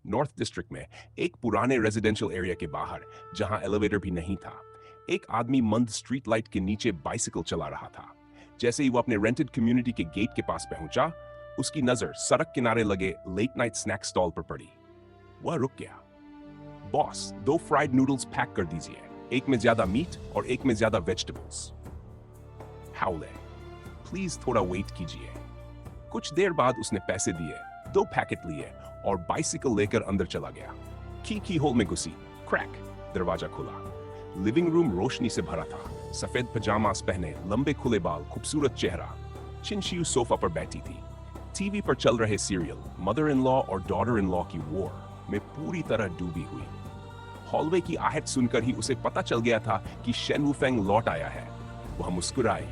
North district में एक पुराने रेजिडेंशियल एरिया के बाहर, जहां एलिवेटर भी नहीं था, एक आदमी मंद स्ट्रीट लाइट के नीचे बाइसिकल चला रहा था। जैसे ही वो अपने रेंटेड कम्युनिटी के गेट के पास पहुंचा, उसकी नजर सड़क किनारे लगे लेट नाइट स्नैक स्टॉल पर पड़ी। वह रुक गया। बॉस, 2 फ्राइड नूडल्स पैक कर दीजिए, एक में ज्यादा मीट और एक में ज्यादा वेजिटेबल्स। हाउले, प्लीज थोड़ा वेट कीजिए। कुछ देर बाद उसने पैसे दिए, 2 पैकेट लिए और बाइसिकल लेकर अंदर चला गया। की होल में घुसी, क्रैक, दरवाजा खुला। लिविंग रूम रोशनी से भरा था। सफेद पजामास पहने, लंबे खुले बाल, खूबसूरत चेहरा। चिनशियू सोफा पर बैठी थी। टीवी पर चल रहे सीरियल मदर इन लॉ और डॉटर इन लॉ की वॉर में पूरी तरह डूबी हुई। हॉलवे की आहट सुनकर ही उसे पता चल गया था कि शेन वुफेंग लौट आया है। वह मुस्कुराई।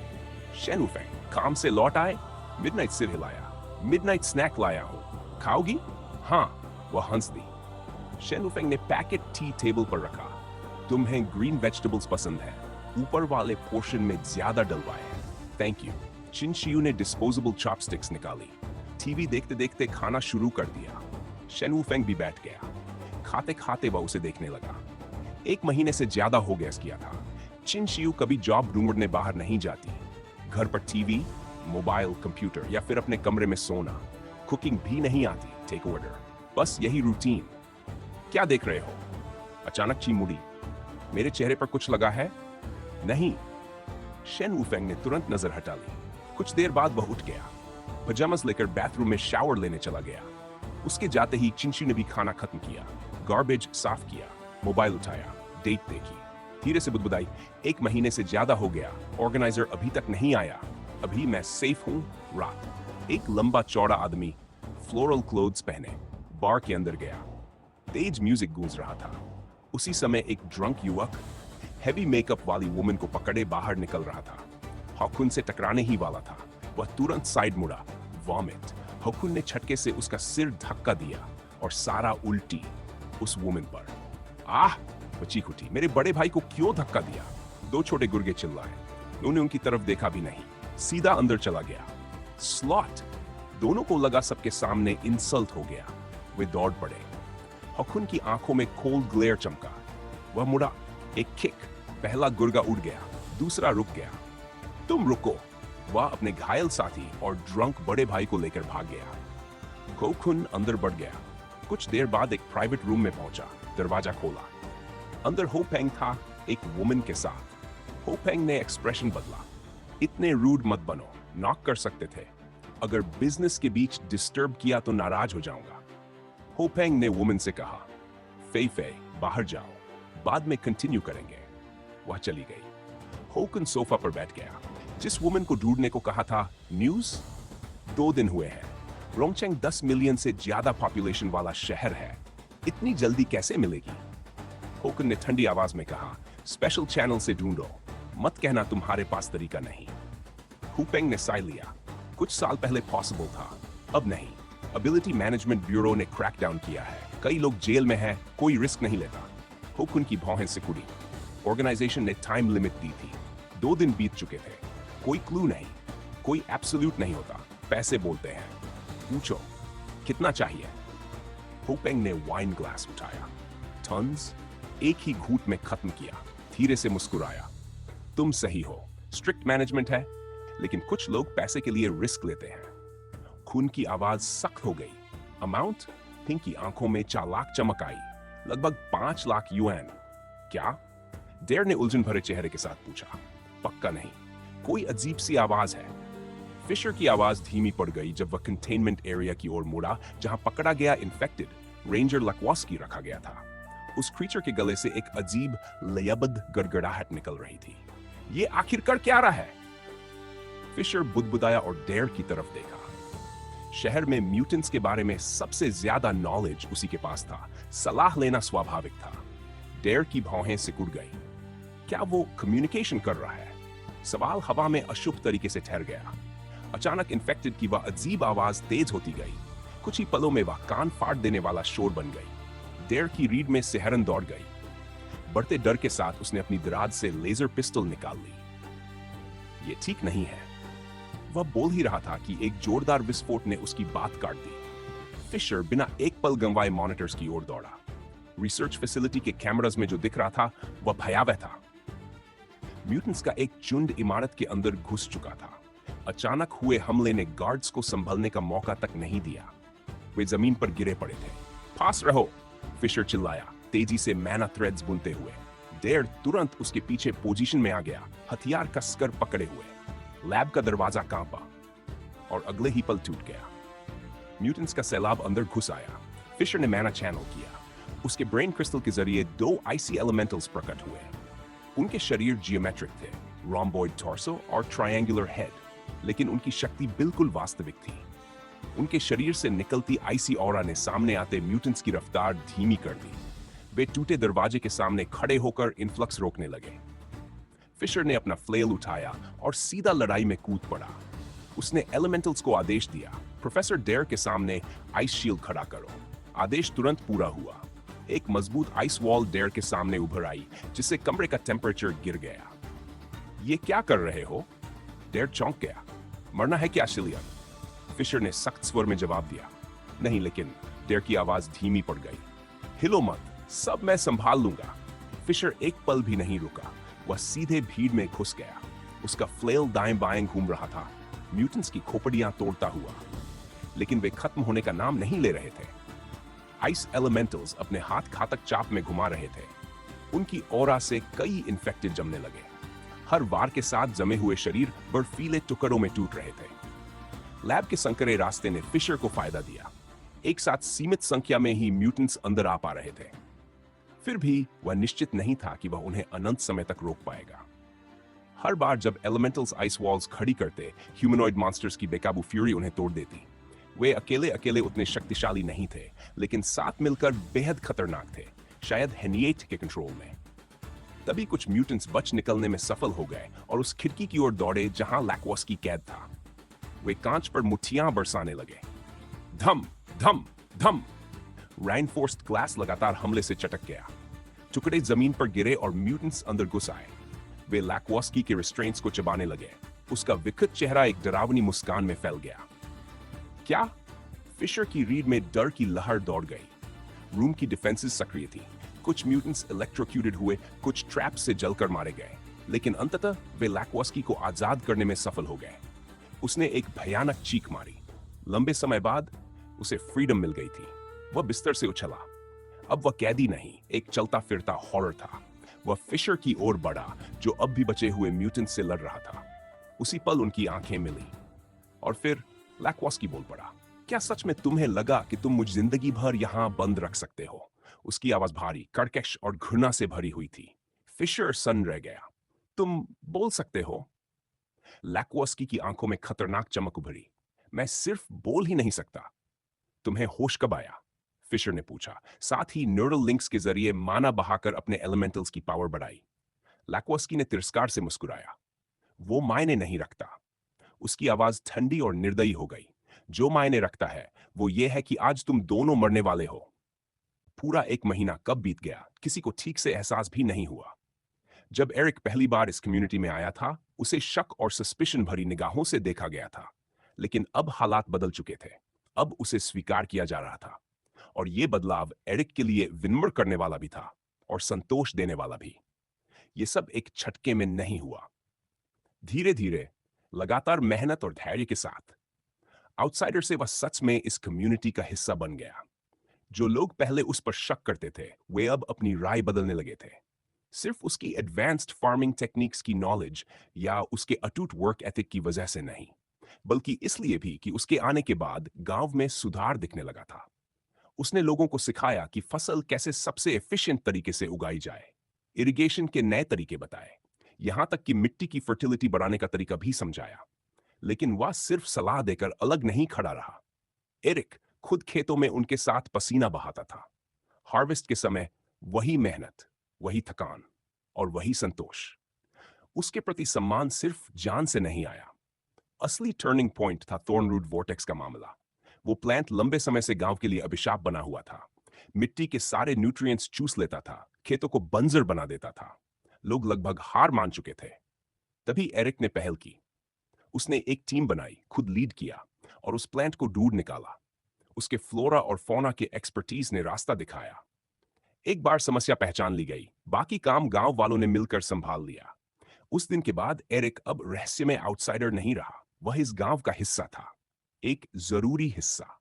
शेन वुफेंग, काम से लौट आए? मिडनाइट सिर हिलाया। मिडनाइट स्नैक लाया हूं, खाओगी? हाँ, वह हंस दी। शेन वुफेंग ने पैकेट टी टेबल पर रखा। तुम्हें ग्रीन वेजिटेबल्स पसंद है, ऊपर वाले पोर्शन में ज्यादा डलवाए हैं। Thank you. चिनशियू ने डिस्पोजेबल चॉपस्टिक्स निकाली। टीवी देखते देखते खाना शुरू कर दिया। शेन वुफेंग भी बैठ गया। खाते खाते वह उसे देखने लगा। 1 महीने से ज्यादा हो गया किया था। चिनशियू कभी जॉब ढूंढने बाहर नहीं जाती। घर पर टीवी, मोबाइल, कंप्यूटर या फिर अपने कमरे में सोना। कुकिंग भी नहीं आती, टेक ऑर्डर, बस यही रूटीन। क्या देख रहे हो? अचानक ची मुड़ी। मेरे चेहरे पर कुछ लगा है? नहीं। शेन वुफेंग ने तुरंत नजर हटा ली। कुछ देर बाद वह उठ गया। पजामास लेकर बाथरूम में शावर लेने चला गया। उसके जाते ही चिनशियू ने भी खाना खत्म किया, गार्बेज साफ किया, मोबाइल उठाया, डेट देखी। धीरे से बुदबुदाई, 1 महीने से ज्यादा हो गया, ऑर्गेनाइजर अभी तक नहीं आया। अभी मैं सेफ हूं। रात। एक लंबा चौड़ा आदमी फ्लोरल क्लोथ्स पहने बार के अंदर गया। तेज म्यूजिक गूंज रहा था। उसी समय एक ड्रंक युवक हैवी मेकअप वाली वुमन को पकड़े बाहर निकल रहा था। हॉकुन से टकराने ही वाला था। वह तुरंत साइड मुड़ा। वॉमिट। हॉकुन ने झटके से उसका सिर धक्का दिया और सारा उल्टी उस वुमन पर। आह! वह चीख उठी। मेरे बड़े भाई को क्यों धक्का दिया? 2 छोटे गुर्गे चिल्लाए। उन्होंने उनकी तरफ देखा भी नहीं, सीधा अंदर चला गया। स्लॉट! दोनों को लगा सबके सामने इंसल्ट हो गया। वे दौड़ पड़े। हॉकुन की आंखों में कोल्ड ग्लेयर चमका। वह मुड़ा। एक किक। पहला गुर्गा उड़ गया, दूसरा रुक गया। तुम रुको! वह अपने घायल साथी और ड्रंक बड़े भाई को लेकर भाग गया। हॉकुन अंदर बढ़ गया। कुछ देर बाद एक प्राइवेट रूम में पहुंचा। दरवाजा खोला। अंदर हो पेंग था, एक वुमन के साथ। हो पेंग ने एक्सप्रेशन बदला। इतने रूड मत बनो, नॉक कर सकते थे। अगर बिजनेस के बीच डिस्टर्ब किया तो नाराज हो जाऊंगा। हो पेंग ने वुमन से कहा, फे फे, बाहर जाओ, बाद में कंटिन्यू करेंगे। वह चली गई। होकन सोफा पर बैठ गया। जिस वुमन को ढूंढने को कहा था, न्यूज? 2 दिन हुए हैं। रोंगचेंग 10 मिलियन से ज्यादा पॉपुलेशन वाला शहर है। इतनी जल्दी कैसे मिलेगी? होकन ने ठंडी आवाज में कहा, स्पेशल चैनल से ढूंढो, मत कहना तुम्हारे पास तरीका नहीं। हुपेंग ने साय लिया। कुछ साल पहले पॉसिबल था, अब नहीं। एबिलिटी मैनेजमेंट ब्यूरो ने क्रैकडाउन किया है। कई लोग जेल में हैं, कोई रिस्क नहीं लेता। होकुन की भौहें सिकुड़ी। ऑर्गेनाइजेशन ने टाइम लिमिट दी थी। 2 दिन बीत चुके थे। कोई क्लू नहीं। कोई एब्सोल्यूट नहीं होता। पैसे बोलते हैं। पूछो, कितना चाहिए? होपेंग ने वाइन ग्लास उठाया। टन्स? एक ही घूंट में खत्म किया। धीरे से मुस्कुराया। तुम सही हो, स्ट्रिक्ट मैनेजमेंट है, लेकिन कुछ लोग पैसे के लिए रिस्क लेते हैं। खून की आवाज सख्त हो गई। अमाउंट? पिंक की आंखों में चालाक चमक आई। लगभग 5 लाख युएन। क्या? डेर ने उलझन भरे चेहरे के साथ पूछा। पक्का नहीं। कोई अजीब सी आवाज है। फिशर की आवाज धीमी पड़ गई जब वह कंटेनमेंट एरिया की ओर मुड़ा, जहां पकड़ा गया इन्फेक्टेड रेंजर लक्वास्की रखा गया था। उस क्रीचर के गले से एक अजीब लयबद्ध गड़गड़ाहट निकल रही थी। ये आखिर कर क्या रहा है? फिशर बुदबुदाया और डेर की तरफ देखा। शहर में म्यूटेंट्स के बारे में सबसे ज्यादा नॉलेज उसी के पास था। सलाह लेना स्वाभाविक था। डेर की भौहें सिकुड़ गई। क्या वो कम्युनिकेशन कर रहा है? सवाल हवा में अशुभ तरीके से ठहर गया। अचानक इन्फेक्टेड की वह अजीब आवाज तेज होती गई। कुछ ही पलों में वह कान फाड़ देने वाला शोर बन गई। डेर की रीढ़ में सिहरन दौड़ गई। बढ़ते डर के साथ उसने अपनी दराज से लेजर पिस्टल निकाल ली। ये ठीक नहीं है। वह बोल ही रहा था कि एक जोरदार विस्फोट ने उसकी बात काट दी। फिशर बिना एक पल गंवाए मॉनिटर्स की ओर दौड़ा। रिसर्च फैसिलिटी के कैमरास में जो दिख रहा था वह भयावह था। म्यूटेंट्स का एक झुंड इमारत के अंदर घुस चुका था। अचानक हुए हमले ने गार्ड्स को संभलने का मौका तक नहीं दिया। वे जमीन पर गिरे पड़े थे। पास रहो, फिशर चिल्लाया, तेजी से मैना थ्रेड्स बुनते हुए। डेयर तुरंत उसके पीछे पोजीशन में आ गया, हथियार कसकर पकड़े हुए। लैब का दरवाजा कांपा और अगले ही पल टूट गया। म्यूटेंट्स का सैलाब अंदर घुस आया। फिशर ने मैना चैनल किया। उसके ब्रेन क्रिस्टल के जरिए 2 आईसी एलिमेंटल्स प्रकट हुए। उनके शरीर जियोमेट्रिक थे, रोम्बॉइड टॉर्सो और ट्रायंगुलर हेड, लेकिन उनकी शक्ति बिल्कुल वास्तविक थी। उनके शरीर से निकलती आईसी ऑरा ने सामने आते म्यूटेंट्स की रफ्तार धीमी कर दी। वे टूटे दरवाजे के सामने खड़े होकर इन्फ्लक्स रोकने लगे। फिशर ने अपना फ्लेल उठाया और सीधा लड़ाई में कूद पड़ा। उसने एलिमेंटल्स को आदेश दिया, प्रोफेसर डेयर के सामने आइस शील्ड खड़ा करो। आदेश तुरंत पूरा हुआ। एक मजबूत आइस वॉल डेयर के सामने उभर आई, जिससे कमरे का टेम्परेचर गिर गया। ये क्या कर रहे हो? डेयर चौंक गया। मरना है क्या शिलियन? फिशर ने सख्त स्वर में जवाब दिया। नहीं, लेकिन डेयर की आवाज धीमी पड़ गई। हिलो मत, सब मैं संभाल लूंगा। फिशर एक पल भी नहीं रुका। वह सीधे भीड़ में घुस गया। उसका फ्लेल दाएं बाएं घूम रहा था, म्यूटेंट्स की खोपड़ियां तोड़ता हुआ। लेकिन वे खत्म होने का नाम नहीं ले रहे थे। आइस एलिमेंटल्स अपने हाथ घातक चाप में घुमा रहे थे। उनकी ऑरा से कई इन्फेक्टेड जमने लगे। हर वार के साथ जमे हुए शरीर बर्फीले टुकड़ों में टूट रहे थे। लैब के संकरे रास्ते ने फिशर को फायदा दिया। एक साथ सीमित संख्या में ही म्यूटेंट्स अंदर आ पा रहे थे। फिर भी वह निश्चित नहीं था कि वह उन्हें अनंत समय तक रोक पाएगा। हर बार जब एलिमेंटल्स आइस वॉल्स खड़ी करते, ह्यूमनॉइड मॉन्स्टर्स की बेकाबू फ्यूरी उन्हें तोड़ देती। वे अकेले अकेले उतने शक्तिशाली नहीं थे, लेकिन साथ मिलकर बेहद खतरनाक थे, शायद हेनिएट के कंट्रोल में। तभी कुछ म्यूटेंट्स बच निकलने में सफल हो गए और उस खिड़की की ओर दौड़े जहां लैक्वॉस्की कैद था। वे कांच पर मुठ्ठियां बरसाने लगे। धम धम धम। रेनफोर्स्ड ग्लास लगातार हमले से चटक गया। टुकड़े जमीन पर गिरे और म्यूटेंट्स अंदर घुस आए। वे लैक्वॉस्की के रिस्ट्रेंट्स को चबाने लगे। उसका विकृत चेहरा एक डरावनी मुस्कान में फैल गया। क्या? फिशर की रीढ़ में डर की लहर दौड़ गई। रूम की डिफेंसेस सक्रिय थी। कुछ म्यूटेंट्स इलेक्ट्रोक्यूटेड हुए, कुछ ट्रैप से जलकर मारे गए, लेकिन अंततः वे लैक्वॉस्की को आजाद करने में सफल हो गए। उसने एक भयानक चीख मारी। लंबे समय बाद उसे फ्रीडम मिल गई थी। वह बिस्तर से उछला। अब वह कैदी नहीं, एक चलता फिरता हॉरर था। वह फिशर की ओर बढ़ा, जो अब भी बचे हुए म्यूटेंट से लड़ रहा था। उसी पल उनकी आंखें मिली और फिर लैक्वॉस्की बोल पड़ा। क्या सच में तुम्हें लगा कि तुम मुझ जिंदगी भर यहां बंद रख सकते हो? उसकी आवाज भारी, कर्कश और घृणा से भरी हुई थी। फिशर सन्न रह गया। तुम बोल सकते हो? लैक्वॉस्की की आंखों में खतरनाक चमक उभरी। मैं सिर्फ बोल ही नहीं सकता। तुम्हें होश कब आया? फिशर ने पूछा, साथ ही न्यूरल लिंक्स के जरिए माना बहाकर अपने एलिमेंटल्स की पावर बढ़ाई। लैक्वॉस्की ने तिरस्कार से मुस्कुराया। वो मायने नहीं रखता। उसकी आवाज ठंडी और निर्दयी हो गई। जो मायने रखता है वो ये है कि आज तुम दोनों मरने वाले हो। पूरा 1 महीना कब बीत गया, किसी को ठीक से एहसास भी नहीं हुआ। जब एरिक पहली बार इस कम्युनिटी में आया था, उसे शक और सस्पिशन भरी निगाहों से देखा गया था। लेकिन अब हालात बदल चुके थे। अब उसे स्वीकार किया जा रहा था। और ये बदलाव एरिक के लिए विनम्र करने वाला भी था और संतोष देने वाला भी। ये सब एक झटके में नहीं हुआ। धीरे धीरे, लगातार मेहनत और धैर्य के साथ, आउटसाइडर से वह सच में इस कम्युनिटी का हिस्सा बन गया। जो लोग पहले उस पर शक करते थे, वे अब अपनी राय बदलने लगे थे। सिर्फ उसकी एडवांस्ड फार्मिंग टेक्निक्स की नॉलेज या उसके अटूट वर्क एथिक की वजह से नहीं, बल्कि इसलिए भी कि उसके आने के बाद गांव में सुधार दिखने लगा था। उसने लोगों को सिखाया कि फसल कैसे सबसे एफिशिएंट तरीके से उगाई जाए, इरिगेशन के नए तरीके बताए, यहां तक कि मिट्टी की फर्टिलिटी बढ़ाने का तरीका भी समझाया। लेकिन वह सिर्फ सलाह देकर अलग नहीं खड़ा रहा। एरिक खुद खेतों में उनके साथ पसीना बहाता था। हार्वेस्ट के समय वही मेहनत, वही थकान और वही संतोष। उसके प्रति सम्मान सिर्फ जान से नहीं आया। असली टर्निंग पॉइंट था थॉर्नरूट वॉर्टेक्स का मामला। वो प्लांट लंबे समय से गांव के लिए अभिशाप बना हुआ था। मिट्टी के सारे न्यूट्रिएंट्स चूस लेता था, खेतों को बंजर बना देता था। लोग लगभग हार मान चुके थे। तभी एरिक ने पहल की। उसने एक टीम बनाई, खुद लीड किया और उस प्लांट को ढूंढ निकाला। उसके फ्लोरा और फौना के एक्सपर्टीज ने रास्ता दिखाया। एक बार समस्या पहचान ली गई, बाकी काम गांव वालों ने मिलकर संभाल लिया। उस दिन के बाद एरिक अब रहस्य में आउटसाइडर नहीं रहा, वह इस गांव का हिस्सा था, एक जरूरी हिस्सा।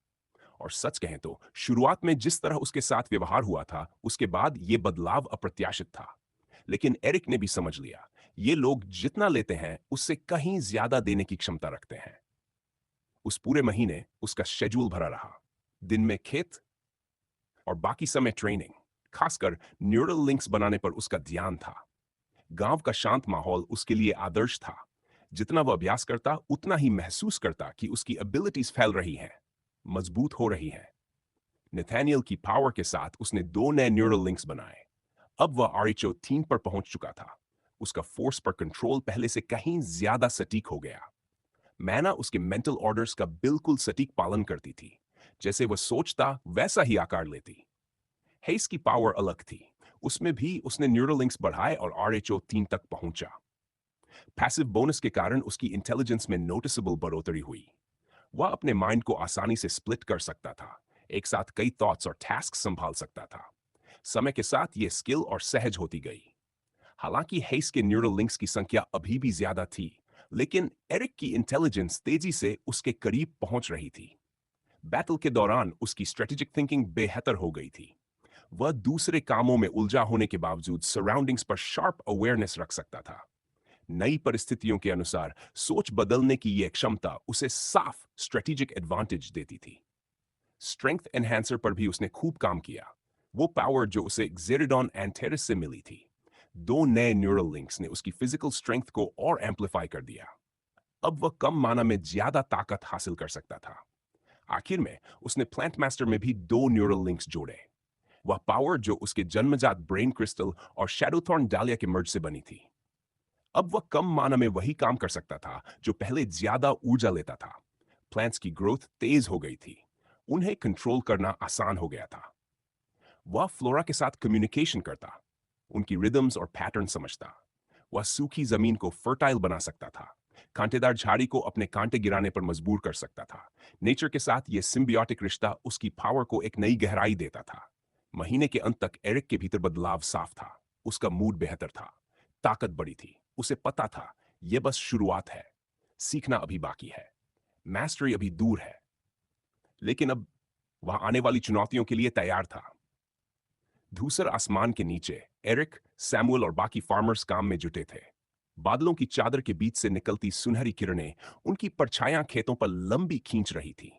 और सच कहें तो शुरुआत में जिस तरह उसके साथ व्यवहार हुआ था, उसके बाद यह बदलाव अप्रत्याशित था। लेकिन एरिक ने भी समझ लिया, ये लोग जितना लेते हैं उससे कहीं ज्यादा देने की क्षमता रखते हैं। उस पूरे महीने उसका शेड्यूल भरा रहा। दिन में खेत और बाकी समय ट्रेनिंग। खासकर न्यूरल लिंक्स बनाने पर उसका ध्यान था। गांव का शांत माहौल उसके लिए आदर्श था। जितना वह अभ्यास करता उतना ही महसूस करता कि उसकी एबिलिटीज फैल रही हैं, मजबूत हो रही हैं। नेथानियल की पावर के साथ उसने 2 नए न्यूरल लिंक्स बनाए। अब वह RH03 पर पहुंच चुका था। उसका फोर्स पर कंट्रोल पहले से कहीं ज्यादा सटीक हो गया। मैना उसके मेंटल ऑर्डर्स का बिल्कुल सटीक पालन करती थी। जैसे वह सोचता वैसा ही आकार लेती। हेस की पावर अलग थी। उसमें भी उसने न्यूरल लिंक्स बढ़ाए और RH03 तक पहुंचा। पैसिव बोनस के कारण उसकी इंटेलिजेंस में नोटिसेबल बढ़ोतरी हुई। वह अपने माइंड को आसानी से स्प्लिट कर सकता था, एक साथ कई थॉट्स और टास्क संभाल सकता था। समय के साथ यह स्किल और सहज होती गई। हालांकि हेस के न्यूरल लिंक्स की संख्या अभी भी ज्यादा थी, लेकिन एरिक की इंटेलिजेंस तेजी से उसके करीब पहुंच रही थी। बैटल के दौरान उसकी स्ट्रेटेजिक थिंकिंग बेहतर हो गई थी। वह दूसरे कामों में उलझा होने के बावजूद सराउंडिंग्स पर शार्प अवेयरनेस रख सकता था। नई परिस्थितियों के अनुसार सोच बदलने की यह क्षमता उसे साफ स्ट्रेटेजिक एडवांटेज देती थी। स्ट्रेंथ एनहांसर पर भी उसने खूब काम किया। वो पावर जो उसे जेरिडॉन एंटेरिस से मिली थी। 2 नए न्यूरल लिंक्स ने उसकी फिजिकल स्ट्रेंथ को और एम्पलीफाई कर दिया। अब वह कम माना में ज्यादा ताकत हासिल कर सकता था। आखिर में उसने प्लांट मास्टर में भी 2 न्यूरल लिंक्स जोड़े। वह पावर जो उसके जन्मजात ब्रेन क्रिस्टल और शैडोथॉर्न डालिया के मर्ज से बनी थी। अब वह कम माना में वही काम कर सकता था जो पहले ज्यादा ऊर्जा लेता था। प्लांट्स की ग्रोथ तेज हो गई थी। उन्हें कंट्रोल करना आसान हो गया था। वह फ्लोरा के साथ कम्युनिकेशन करता, उनकी रिदम्स और पैटर्न समझता। वह सूखी जमीन को फर्टाइल बना सकता था, कांटेदार झाड़ी को अपने कांटे गिराने पर मजबूर कर सकता था। नेचर के साथ यह सिम्बियोटिक रिश्ता उसकी पावर को एक नई गहराई देता था। महीने के अंत तक एरिक के भीतर बदलाव साफ था। उसका मूड बेहतर था, ताकत बढ़ी थी। उसे पता था यह बस शुरुआत है, सीखना अभी बाकी है, मास्टरी अभी दूर है। लेकिन अब वह आने वाली चुनौतियों के लिए तैयार था। धूसर आसमान के नीचे एरिक, सैमुअल और बाकी फार्मर्स काम में जुटे थे। बादलों की चादर के बीच से निकलती सुनहरी किरणें उनकी परछायां खेतों पर लंबी खींच रही थी।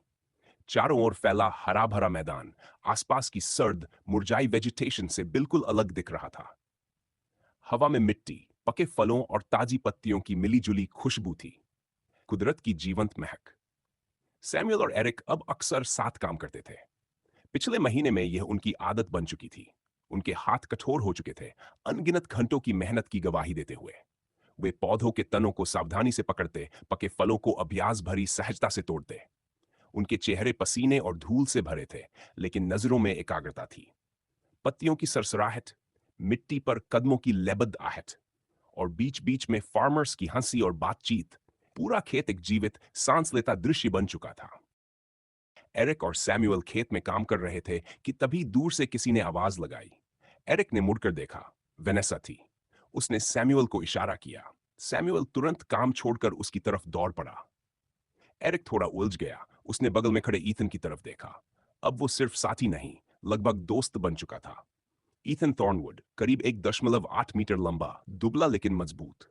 चारों ओर फैला हरा भरा मैदान आसपास की सर्द मुरझाई वेजिटेशन से बिल्कुल अलग दिख रहा था। हवा में मिट्टी, पके फलों और ताजी पत्तियों की मिलीजुली खुशबू थी, कुदरत की जीवंत महक। सैमुअल और एरिक अब अक्सर साथ काम करते थे। पिछले महीने में यह उनकी आदत बन चुकी थी। उनके हाथ कठोर हो चुके थे, अनगिनत घंटों की मेहनत की गवाही देते हुए। वे पौधों के तनों को सावधानी से पकड़ते, पके फलों को अभ्यास भरी सहजता से तोड़ते। उनके चेहरे पसीने और धूल से भरे थे, लेकिन नजरों में एकाग्रता थी। पत्तियों की सरसराहट, मिट्टी पर कदमों की लेबद आहट और बीच बीच में फार्मर्स की हंसी और बातचीत। पूरा खेत एक जीवित, सांस लेता दृश्य बन चुका था। एरिक और सैमुअल खेत में काम कर रहे थे कि तभी दूर से किसी ने आवाज लगाई। एरिक ने मुड़कर देखा, वेनेसा थी। उसने सैमुअल को इशारा किया। सैमुअल तुरंत काम छोड़कर उसकी तरफ दौड़ पड़ा। एरिक थोड़ा उलझ गया। उसने बगल में खड़े ईथन की तरफ देखा। अब वो सिर्फ साथी नहीं, लगभग दोस्त बन चुका था। ईथन थॉर्नवुड, करीब 1.8 मीटर लंबा, दुबला लेकिन मजबूत।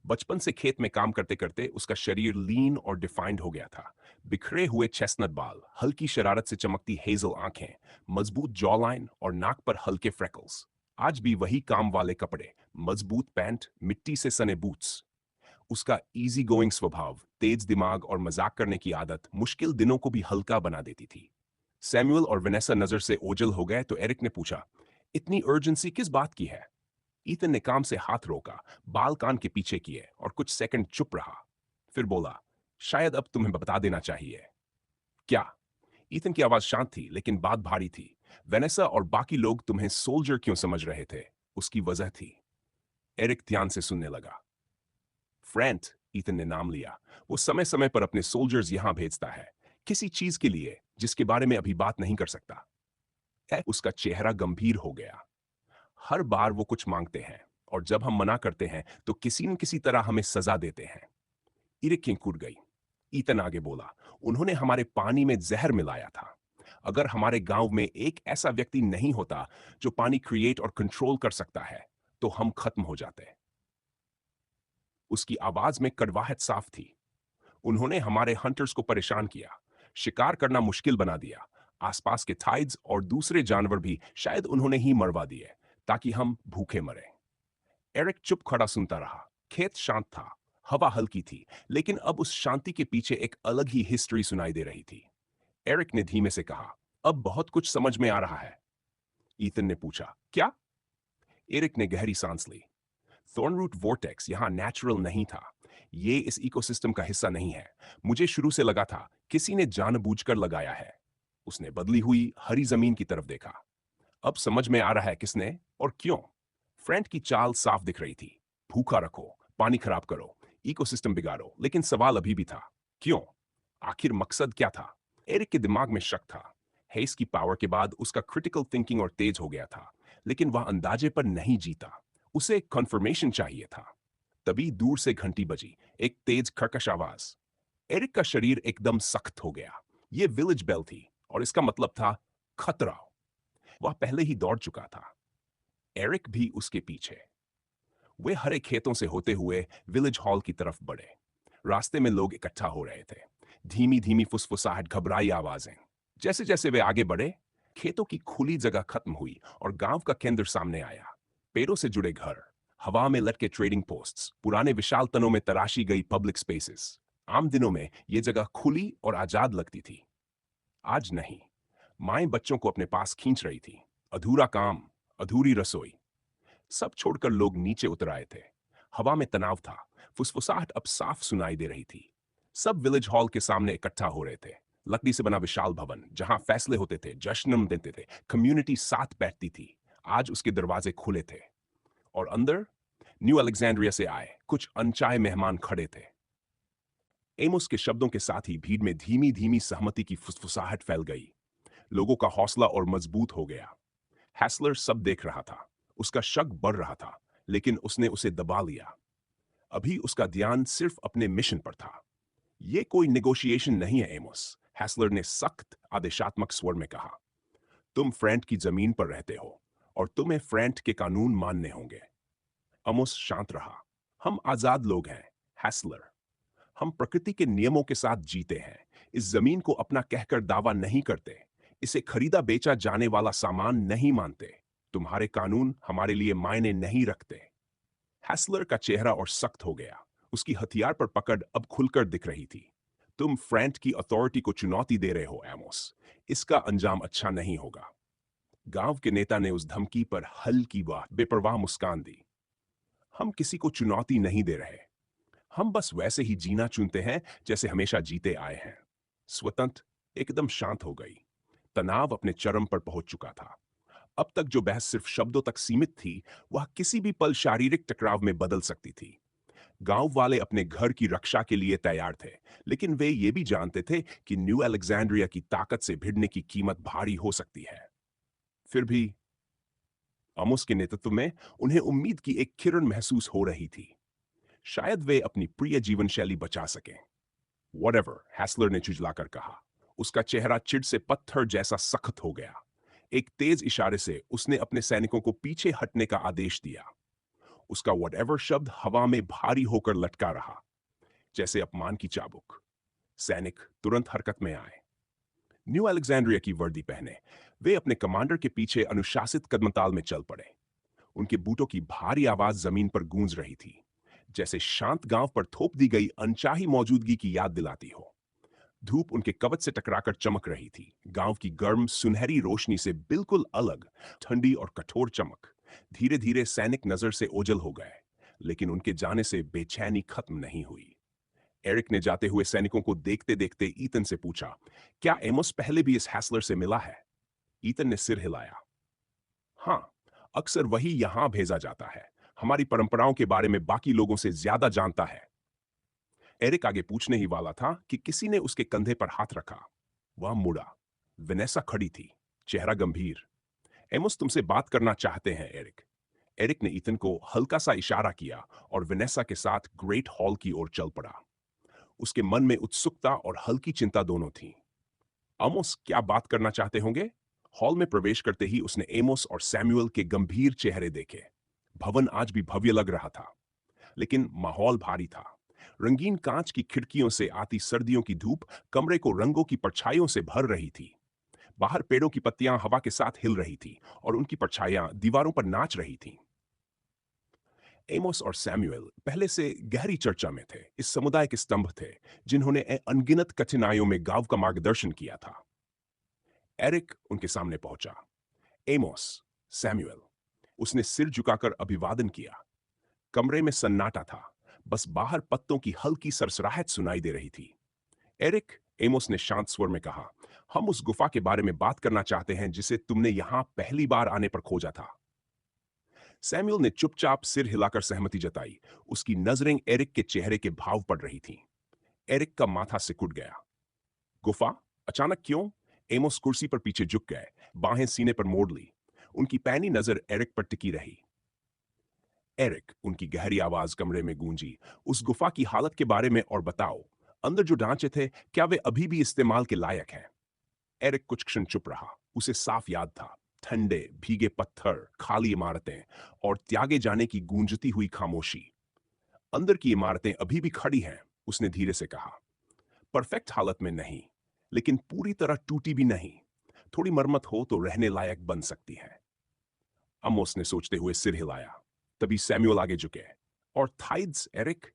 बचपन से खेत में काम करते करते उसका शरीर लीन और डिफाइंड हो गया था। बिखरे हुए चेस्टनट बाल, हल्की शरारत से चमकती हेजल आंखें, मजबूत जॉ लाइन और नाक पर हल्के फ्रेकल्स। आज भी वही काम वाले कपड़े, मजबूत पैंट, मिट्टी से सने बूट्स। उसका इजी गोइंग स्वभाव, तेज दिमाग और मजाक करने की आदत मुश्किल दिनों को भी हल्का बना देती थी। सैमुअल और वेनेसा नजर से ओझल हो गए तो एरिक ने पूछा, इतनी अर्जेंसी किस बात की है? ईथन ने काम से हाथ रोका, बाल कान के पीछे किए और कुछ सेकंड चुप रहा। फिर बोला, शायद अब तुम्हें बता देना चाहिए। क्या? ईथन की आवाज शांत थी लेकिन बात भारी थी। वेनेसा और बाकी लोग तुम्हें सोल्जर क्यों समझ रहे थे, उसकी वजह थी। एरिक ध्यान से सुनने लगा। फ्रेंट, ईथन ने नाम लिया। वो समय समय पर अपने सोल्जर्स यहां भेजता है, किसी चीज के लिए जिसके बारे में अभी बात नहीं कर सकता। उसका चेहरा गंभीर हो गया। हर बार वो कुछ मांगते हैं और जब हम मना करते हैं तो किसी न किसी तरह हमें सजा देते हैं। इरिक की कूद गई। ईतन आगे बोला, उन्होंने हमारे पानी में जहर मिलाया था। अगर हमारे गांव में एक ऐसा व्यक्ति नहीं होता जो पानी क्रिएट और कंट्रोल कर सकता है तो हम खत्म हो जाते। उसकी आवाज में कड़वाहट साफ थी। उन्होंने हमारे हंटर्स को परेशान किया, शिकार करना मुश्किल बना दिया। आसपास के टाइड्स और दूसरे जानवर भी शायद उन्होंने ही मरवा दिए ताकि हम भूखे मरे। एरिक चुप खड़ा सुनता रहा। खेत शांत था, हवा हल्की थी, लेकिन अब उस शांति के पीछे एक अलग ही हिस्ट्री सुनाई दे रही थी। एरिक ने धीमे से कहा, अब बहुत कुछ समझ में आ रहा है। ईथन ने पूछा, क्या? एरिक ने गहरी सांस ली। थॉर्नरूट वॉर्टेक्स यहाँ नेचुरल नहीं था। ये इस इकोसिस्टम का हिस्सा नहीं है। मुझे शुरू से लगा था किसी ने जानबूझकर लगाया है। उसने बदली हुई हरी जमीन की तरफ देखा। अब समझ में आ रहा है किसने और क्यों। फ्रेंड की चाल साफ दिख रही थी। भूखा रखो, पानी खराब करो, इकोसिस्टम बिगाड़ो। लेकिन सवाल अभी भी था, क्यों? आखिर मकसद क्या था? एरिक के दिमाग में शक था। हेस की पावर के बाद उसका क्रिटिकल थिंकिंग और तेज हो गया था, लेकिन वह अंदाजे पर नहीं जीता। उसे एक कन्फर्मेशन चाहिए था। तभी दूर से घंटी बजी, एक तेज कर्कश आवाज। एरिक का शरीर एकदम सख्त हो गया। यह विलेज बेल थी और इसका मतलब था खतरा। वह पहले ही दौड़ चुका था, एरिक भी उसके पीछे। वे हरे खेतों से होते हुए विलेज हॉल की तरफ बढ़े। रास्ते में लोग इकट्ठा हो रहे थे। धीमी धीमी फुसफुसाहट, घबराई आवाजें। जैसे जैसे वे आगे बढ़े, खेतों की खुली जगह खत्म हुई और गांव का केंद्र सामने आया। पेड़ों से जुड़े घर, हवा में लटके ट्रेडिंग पोस्ट्स, पुराने विशाल तनों में तराशी गई पब्लिक स्पेसेस। आम दिनों में ये जगह खुली और आजाद लगती थी। आज नहीं। माएं बच्चों को अपने पास खींच रही थी। अधूरा काम, अधूरी रसोई। सब छोड़कर लोग नीचे उतर आए थे। हवा में तनाव था। फुसफुसाहट अब साफ सुनाई दे रही थी। सब विलेज हॉल के सामने इकट्ठा हो रहे थे। लकड़ी से बना विशाल भवन जहां फैसले होते थे, जश्न मनते थे, कम्युनिटी साथ बैठती थी। आज उसके दरवाजे खुले थे और अंदर न्यू अलेक्जेंड्रिया से आए कुछ अनचाहे मेहमान खड़े थे। एमोस के शब्दों के साथ ही भीड़ में धीमी धीमी सहमति की फुसफुसाहट फैल गई। लोगों का हौसला और मजबूत हो गया। हैसलर सब देख रहा था। उसका शक बढ़ रहा था, लेकिन उसने उसे दबा लिया। अभी उसका ध्यान सिर्फ अपने मिशन पर था। यह कोई नेगोशिएशन नहीं है एमोस, हैसलर ने सख्त आदेशात्मक स्वर में कहा। तुम फ्रेंट की जमीन पर रहते हो और तुम्हें फ्रेंट के कानून मानने होंगे। एमोस शांत रहा। हम आजाद लोग हैं, हैसलर। हम प्रकृति के नियमों के साथ जीते हैं। इस जमीन को अपना कहकर दावा नहीं करते। इसे खरीदा बेचा जाने वाला सामान नहीं मानते। तुम्हारे कानून हमारे लिए मायने नहीं रखते। हैसलर का चेहरा और सख्त हो गया। उसकी हथियार पर पकड़ अब खुलकर दिख रही थी। तुम फ्रेंट की अथॉरिटी को चुनौती दे रहे हो एमोस। इसका अंजाम अच्छा नहीं होगा। गांव के नेता ने उस धमकी पर हल्की बेपरवाह मुस्कान दी। हम किसी को चुनौती नहीं दे रहे। हम बस वैसे ही जीना चुनते हैं जैसे हमेशा जीते आए हैं। स्वतंत्र एकदम शांत हो गई। तनाव अपने चरम पर पहुंच चुका था। अब तक जो बहस सिर्फ शब्दों तक सीमित थी, वह किसी भी पल शारीरिक टकराव में बदल सकती थी। गांव वाले अपने घर की रक्षा के लिए तैयार थे, लेकिन वे ये भी जानते थे कि न्यू अलेक्जेंड्रिया की ताकत से भिड़ने की कीमत भारी हो सकती है। फिर भी आमोस के नेतृत्व में उन्हें उम्मीद की एक किरण महसूस हो रही थी। शायद वे अपनी प्रिय जीवन शैली बचा सकें। Whatever, हैसलर ने झुंझलाकर कहा। उसका चेहरा चिढ़ से पत्थर जैसा सख्त हो गया। एक तेज इशारे से उसने अपने सैनिकों को पीछे हटने का आदेश दिया। उसका whatever शब्द हवा में भारी होकर लटका रहा, जैसे अपमान की चाबुक। सैनिक तुरंत हरकत में आए। न्यू अलेक्जेंड्रिया की वर्दी पहने वे अपने कमांडर के पीछे अनुशासित कदमताल में चल पड़े। उनके बूटों की भारी आवाज जमीन पर गूंज रही थी, जैसे शांत गांव पर थोप दी गई अनचाही मौजूदगी की याद दिलाती हो। धूप उनके कवच से टकराकर चमक रही थी। गांव की गर्म सुनहरी रोशनी से बिल्कुल अलग, ठंडी और कठोर चमक। धीरे धीरे सैनिक नजर से ओझल हो गए, लेकिन उनके जाने से बेचैनी खत्म नहीं हुई। एरिक ने जाते हुए सैनिकों को देखते देखते ईतन से पूछा, क्या एमोस पहले भी इस हैसलर से मिला है? ईतन ने सिर हिलाया। हाँ, अक्सर वही यहां भेजा जाता है। हमारी परंपराओं के बारे में बाकी लोगों से ज्यादा जानता है। एरिक आगे पूछने ही वाला था कि किसी ने उसके कंधे पर हाथ रखा। वह मुड़ा। वेनेसा खड़ी थी, चेहरा गंभीर। एमोस तुमसे बात करना चाहते हैं, एरिक। एरिक ने ईथन को हल्का सा इशारा किया और वेनेसा के साथ ग्रेट हॉल की ओर चल पड़ा। उसके मन में उत्सुकता और हल्की चिंता दोनों थी। आमोस क्या बात करना चाहते होंगे? हॉल में प्रवेश करते ही उसने एमोस और सैमुअल के गंभीर चेहरे देखे। भवन आज भी भव्य लग रहा था, लेकिन माहौल भारी था। रंगीन कांच की खिड़कियों से आती सर्दियों की धूप कमरे को रंगों की परछाइयों से भर रही थी। बाहर पेड़ों की पत्तियां हवा के साथ हिल रही थी और उनकी परछाइयां दीवारों पर नाच रही थीं। एमोस और सैमुअल पहले से गहरी चर्चा में थे। इस समुदाय के स्तंभ थे, जिन्होंने अनगिनत कठिनाइयों में गांव का मार्गदर्शन किया था। एरिक उनके सामने पहुंचा। Amos, Samuel. उसने सिर झुकाकर अभिवादन किया। कमरे में सन्नाटा था, बस बाहर पत्तों की हल्की सरसराहट सुनाई दे रही थी। एरिक, एमोस ने शांत स्वर में कहा, हम उस गुफा के बारे में बात करना चाहते हैं जिसे तुमने यहां पहली बार आने पर खोजा था। सैमुअल ने चुपचाप सिर हिलाकर सहमति जताई। उसकी नजरें एरिक के चेहरे के भाव पड़ रही थीं। एरिक का माथा सिकुड़ गया। गुफा? अचानक क्यों? एमोस कुर्सी पर पीछे झुक गए, बाहें सीने पर मोड़ ली। उनकी पैनी नजर एरिक पर टिकी रही। एरिक, उनकी गहरी आवाज कमरे में गूंजी, उस गुफा की हालत के बारे में और बताओ। अंदर जो ढांचे थे, क्या वे अभी भी इस्तेमाल के लायक हैं? एरिक कुछ क्षण चुप रहा। उसे साफ याद था, ठंडे भीगे पत्थर, खाली इमारतें और त्यागे जाने की गूंजती हुई खामोशी। अंदर की इमारतें अभी भी खड़ी हैं, उसने धीरे से कहा। परफेक्ट हालत में नहीं, लेकिन पूरी तरह टूटी भी नहीं। थोड़ी मरम्मत हो तो रहने लायक बन सकती है। अमोस ने सोचते हुए सिर हिलाया। तभी सैमुअल आगे झुके। और थाइड्स, एरिक?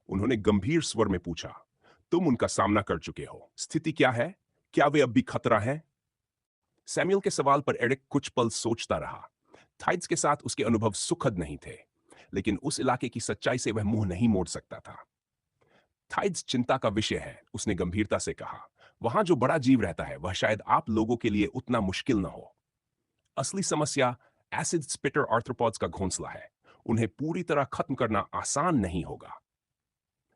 उन्होंने गंभीर स्वर में पूछा। तुम उनका सामना कर चुके हो, स्थिति क्या है? क्या वे अब भी खतरा है? सैमुअल के सवाल पर एरिक कुछ पल सोचता रहा। थाइड्स के साथ उसके अनुभव सुखद नहीं थे, लेकिन उस इलाके की सच्चाई से वह मुंह नहीं मोड़ सकता था। थाइड्स चिंता का विषय है, उसने गंभीरता से कहा। वहां जो बड़ा जीव रहता है, वह शायद आप लोगों के लिए उतना मुश्किल न हो। असली समस्या एसिड स्पिटर आर्थ्रोपॉड्स का घोंसला है। उन्हें पूरी तरह खत्म करना आसान नहीं होगा।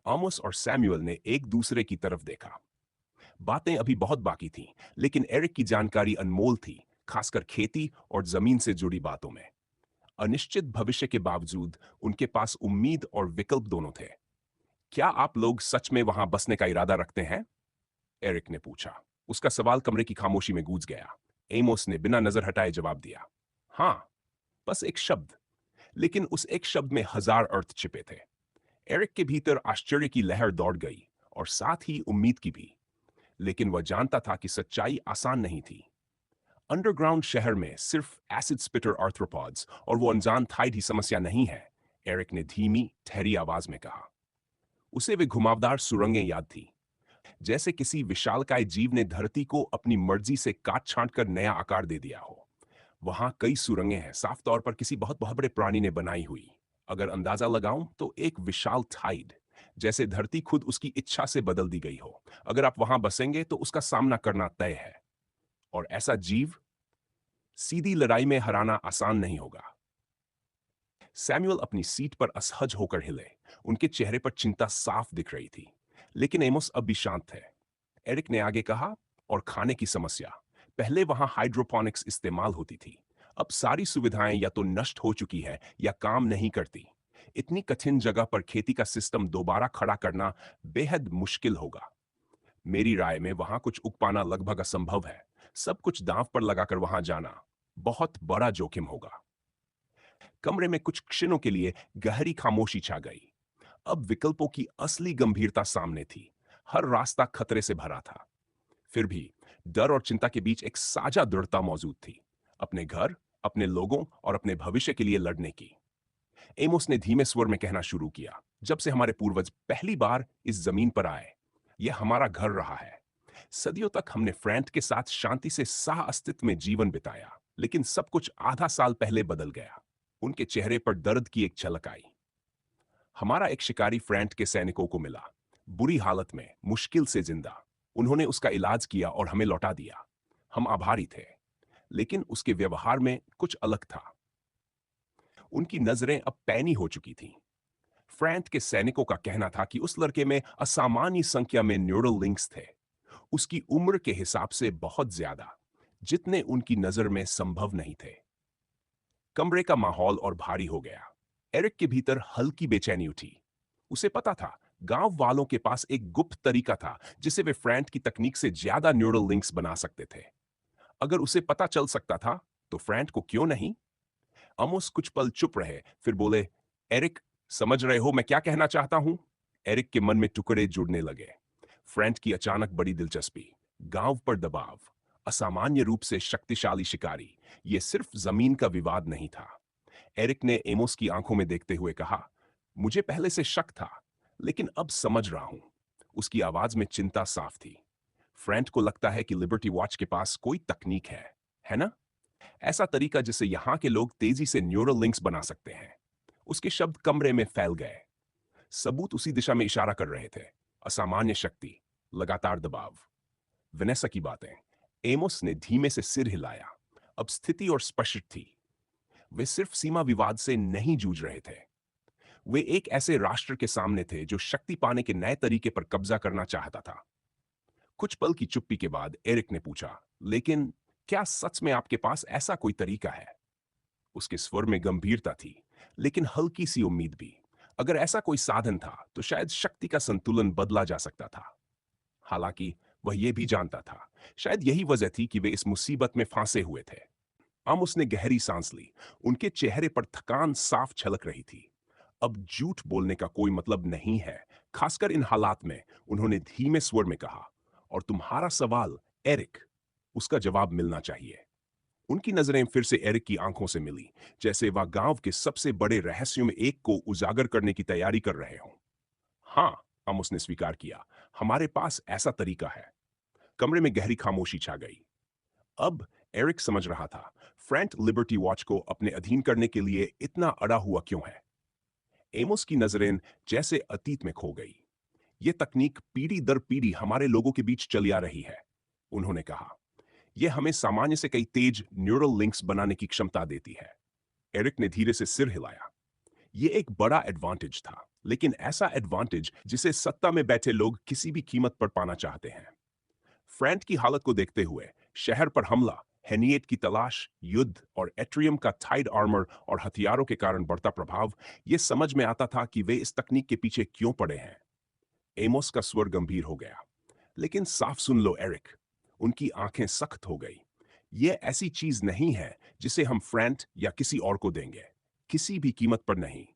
आमोस और सैमुअल ने एक दूसरे की तरफ देखा। बातें अभी बहुत बाकी थीं, लेकिन एरिक की जानकारी अनमोल थी, खासकर खेती और जमीन से जुड़ी बातों में। अनिश्चित भविष्य के बावजूद उनके पास उम्मीद और विकल्प दोनों थे। क्या आप लोग सच में वहां बसने का इरादा रखते हैं? एरिक ने पूछा। उसका सवाल कमरे की खामोशी में गूंज गया। एमोस ने बिना नजर हटाए जवाब दिया। हाँ, बस एक शब्द, लेकिन उस एक शब्द में हजार अर्थ छिपे थे। एरिक के भीतर आश्चर्य की लहर दौड़ गई और साथ ही उम्मीद की भी। लेकिन वह जानता था कि सच्चाई आसान नहीं थी। अंडरग्राउंड शहर में सिर्फ एसिड स्पिटर आर्थ्रोपॉड्स और वो अनजान थाइड ही समस्या नहीं है, एरिक ने धीमी ठहरी आवाज में कहा। उसे वे घुमावदार सुरंगें याद थी, जैसे किसी विशालकाय जीव ने धरती को अपनी मर्जी से काट छांट कर नया आकार दे दिया हो। वहां कई सुरंगें हैं, साफ तौर पर किसी बहुत बहुत बड़े प्राणी ने बनाई हुई। अगर अंदाजा लगाऊं तो एक विशाल थाइड, जैसे धरती खुद उसकी इच्छा से बदल दी गई हो। अगर आप वहां बसेंगे तो उसका सामना करना तय है। और ऐसा जीव सीधी लड़ाई में हराना आसान नहीं होगा। सैमुअल अपनी सीट पर असहज होकर हिले। उनके चेहरे पर चिंता साफ दिख रही थी, लेकिन एमोस अब भी शांत थे। एरिक ने आगे कहा, और खाने की समस्या। पहले वहां हाइड्रोपोनिक्स इस्तेमाल होती थी। अब सारी सुविधाएं या तो नष्ट हो चुकी है या काम नहीं करती। इतनी कठिन जगह पर खेती का सिस्टम दोबारा खड़ा करना बेहद मुश्किल होगा। मेरी राय में वहां कुछ उग पाना लगभग असंभव है। सब कुछ दांव पर लगाकर वहां जाना बहुत बड़ा जोखिम होगा। कमरे में कुछ क्षणों के लिए गहरी खामोशी छा गई। अब विकल्पों की असली गंभीरता सामने थी। हर रास्ता खतरे से भरा था। फिर भी डर और चिंता के बीच एक साझा दृढ़ता मौजूद थी, अपने घर, अपने लोगों और अपने भविष्य के लिए लड़ने की। एमोस ने धीमे स्वर में कहना शुरू किया, जब से हमारे पूर्वज पहली बार इस जमीन पर आए, यह हमारा घर रहा है। सदियों तक हमने फ्रैंट के साथ शांति से सह अस्तित्व में जीवन बिताया, लेकिन सब कुछ आधा साल पहले बदल गया। उनके चेहरे पर दर्द की एक झलक आई। हमारा एक शिकारी फ्रैंट के सैनिकों को मिला, बुरी हालत में, मुश्किल से जिंदा। उन्होंने उसका इलाज किया और हमें लौटा दिया। हम आभारी थे, लेकिन उसके व्यवहार में कुछ अलग था। उनकी नजरें अब पैनी हो चुकी थीं। फ्रैंट के सैनिकों का कहना था कि उस लड़के में असामान्य संख्या में न्यूरल लिंक्स थे, उसकी उम्र के हिसाब से बहुत ज्यादा। जितने उनकी नजर में संभव नहीं थे। कमरे का माहौल और भारी हो गया। एरिक के भीतर हल्की बेचैनी उठी। उसे पता था गांव वालों के पास एक गुप्त तरीका था जिसे वे फ्रैंक की तकनीक से ज्यादा न्यूरल लिंक्स बना सकते थे। अगर उसे पता चल सकता था तो फ्रैंक को क्यों नहीं। अमोस कुछ पल चुप रहे, फिर बोले, एरिक, समझ रहे हो मैं क्या कहना चाहता हूं? एरिक के मन में टुकड़े जुड़ने लगे। फ्रैंक की अचानक बड़ी दिलचस्पी, गांव पर दबाव, असामान्य रूप से शक्तिशाली शिकारी, यह सिर्फ जमीन का विवाद नहीं था। एरिक ने एमोस की आंखों में देखते हुए कहा, मुझे पहले से शक था, लेकिन अब समझ रहा हूं। उसकी आवाज में चिंता साफ थी। फ्रैंक को लगता है कि लिबर्टी वॉच के पास कोई तकनीक है ना? ऐसा तरीका जिससे यहां के लोग तेजी से न्यूरल लिंक्स बना सकते हैं। उसके शब्द कमरे में फैल गए। सबूत उसी दिशा में इशारा कर रहे थे। असामान्य शक्ति, लगातार दबाव। वेनेसा की बातें। एमोस ने धीमे से सिर हिलाया। अब स्थिति और स्पष्ट थी। वे सिर्फ सीमा विवाद से नहीं जूझ रहे थे। वे एक ऐसे राष्ट्र के सामने थे जो शक्ति पाने के नए तरीके पर कब्जा करना चाहता था। कुछ पल की चुप्पी के बाद एरिक ने पूछा, लेकिन क्या सच में आपके पास ऐसा कोई तरीका है? उसके स्वर में गंभीरता थी, लेकिन हल्की सी उम्मीद भी। अगर ऐसा कोई साधन था तो शायद शक्ति का संतुलन बदला जा सकता था। हालांकि वह यह भी जानता था, शायद यही वजह थी कि वे इस मुसीबत में फांसे हुए थे। आमोस ने गहरी सांस ली। उनके चेहरे पर थकान साफ झलक रही थी। अब झूठ बोलने का कोई मतलब नहीं है, खासकर इन हालात में। उन्होंने धीमे स्वर में कहा, और तुम्हारा सवाल, एरिक, उसका जवाब मिलना चाहिए। उनकी नजरें फिर से एरिक की आंखों से मिली, जैसे वह गांव के सबसे बड़े रहस्यों में एक को उजागर करने की तैयारी कर रहे हों। हाँ, आमोस ने स्वीकार किया, हमारे पास ऐसा तरीका है। कमरे में गहरी खामोशी छा गई। अब एरिक समझ रहा था फ्रैंक लिबर्टी वॉच को अपने अधीन करने के लिए इतना अड़ा हुआ क्यों है। एमोस की नजरें जैसे अतीत में खो गई। यह तकनीक पीढ़ी दर पीढ़ी हमारे लोगों के बीच चली आ रही है, उन्होंने कहा। यह हमें सामान्य से कई तेज न्यूरल लिंक्स बनाने की क्षमता देती है। एरिक ने धीरे से सिर हिलाया। यह एक बड़ा एडवांटेज था, लेकिन ऐसा एडवांटेज जिसे सत्ता में बैठे लोग किसी भी कीमत पर पाना चाहते हैं। फ्रैंक की हालत को देखते हुए, शहर पर हमला, हेनिएट की तलाश, युद्ध और एट्रियम का टाइड आर्मर और हथियारों के कारण बढ़ता प्रभाव, यह समझ में आता था कि वे इस तकनीक के पीछे क्यों पड़े हैं। एमोस का स्वर गंभीर हो गया, लेकिन साफ सुन लो एरिक। उनकी आंखें सख्त हो गई। यह ऐसी चीज नहीं है जिसे हम फ्रैंक या किसी और को देंगे, किसी भी कीमत पर नहीं।